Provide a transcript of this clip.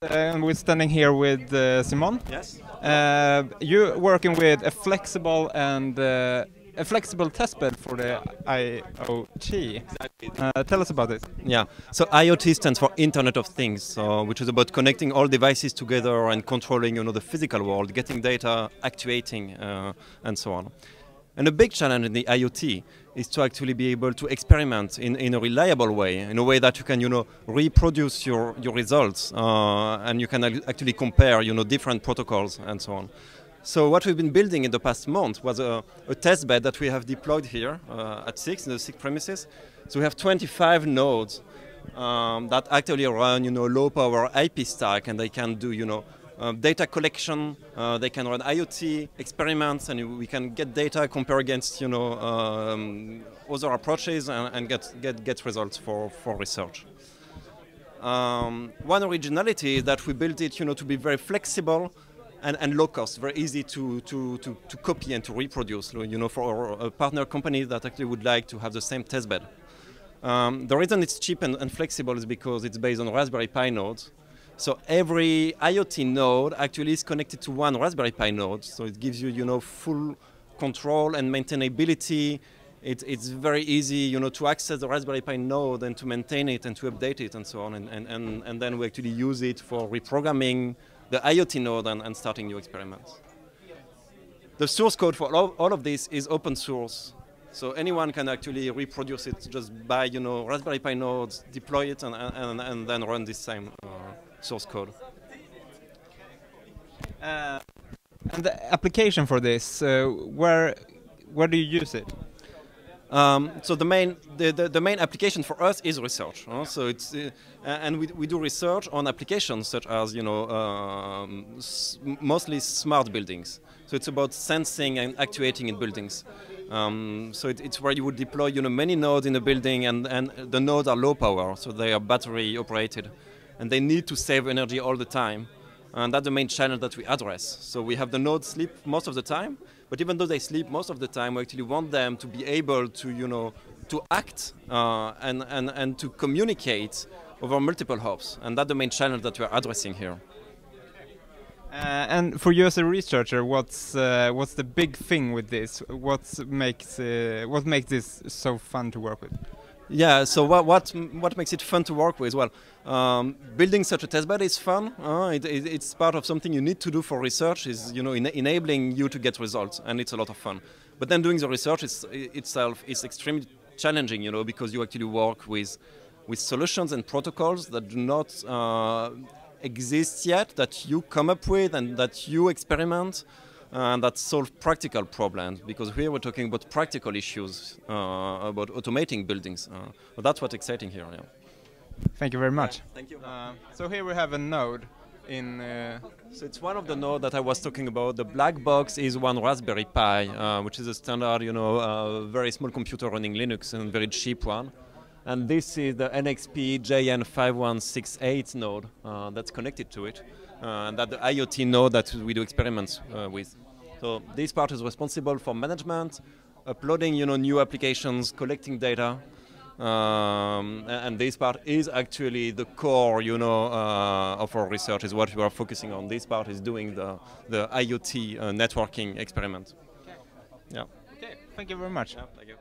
we're standing here with Simon. Yes. You're working with a flexible and a flexible testbed for the IoT. Exactly. Tell us about it. Yeah. So IoT stands for Internet of Things, which is about connecting all devices together and controlling, the physical world, getting data, actuating, and so on. And a big challenge in the IoT is to actually be able to experiment in a reliable way, in a way that you can, reproduce your results, and you can actually compare, different protocols and so on. So what we've been building in the past month was a test bed that we have deployed here at SICS, in the SICS premises. So we have 25 nodes that actually run, low-power IP stack, and they can do, data collection. They can run IoT experiments, and we can get data, compare against, other approaches, and get results for research. One originality is that we built it, to be very flexible and low cost, very easy to copy and to reproduce, for a partner company that actually would like to have the same testbed. The reason it's cheap and flexible is because it's based on Raspberry Pi nodes. So every IoT node actually is connected to one Raspberry Pi node. So it gives you, full control and maintainability. It's very easy, to access the Raspberry Pi node and to maintain it and to update it and so on. And then we actually use it for reprogramming the IoT node and starting new experiments. The source code for all of this is open source. So anyone can actually reproduce it just by, Raspberry Pi nodes, deploy it, and then run this same source code. And the application for this, where do you use it? So the main application for us is research. So it's and we do research on applications such as mostly smart buildings. So it's about sensing and actuating in buildings. So it's where you would deploy many nodes in a building, and the nodes are low power, so they are battery operated, and they need to save energy all the time. And that's the main challenge that we address. So we have the nodes sleep most of the time, but even though they sleep most of the time, we actually want them to be able to, to act and to communicate over multiple hubs. And that's the main challenge that we're addressing here. And for you as a researcher, what's the big thing with this? What makes this so fun to work with? Yeah, so what makes it fun to work with? Well, building such a testbed is fun. It's part of something you need to do for research, is enabling you to get results, and it's a lot of fun. But then doing the research itself is extremely challenging, because you actually work with solutions and protocols that do not exist yet, that you come up with and that you experiment. And that solve practical problems, because here we're talking about practical issues, about automating buildings. But that's what's exciting here. Yeah. Thank you very much. Yeah, thank you. So here we have a node in. So it's one of the nodes that I was talking about. The black box is one Raspberry Pi, which is a standard, very small computer running Linux, and very cheap one. And this is the NXP JN5168 node that's connected to it. And that's the IoT node that we do experiments with. So this part is responsible for management, uploading new applications, collecting data, and this part is actually the core of our research, is what we are focusing on. This part is doing the IoT networking experiment. Okay. Yeah. Okay. Thank you very much. Yeah, thank you.